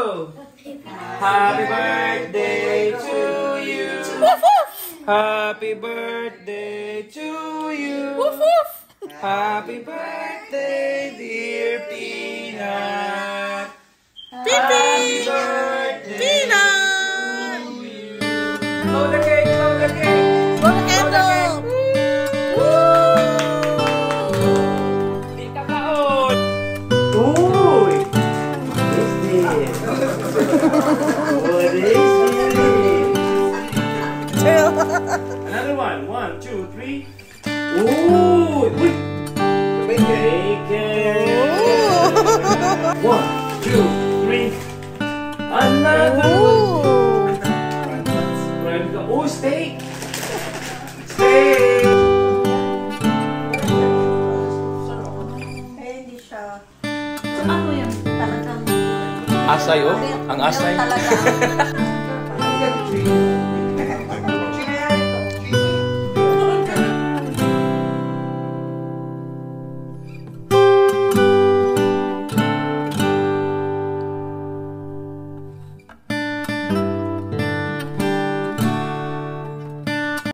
Happy birthday to you. Happy birthday to you. Happy birthday, dear Peanut. Happy birthday, Peanut. to you. Blow the cake, blow the cake. Blow the candle. Di ka kaon. Uy! What is this? What is this? Another one. 1, 2, 3. Ooh! Uy! Bacon! 1, 2, 3. Another one! Oh, steak! Steak! Hindi siya. So ano yung talagang... Asay, oh? Ang asay? Talaga.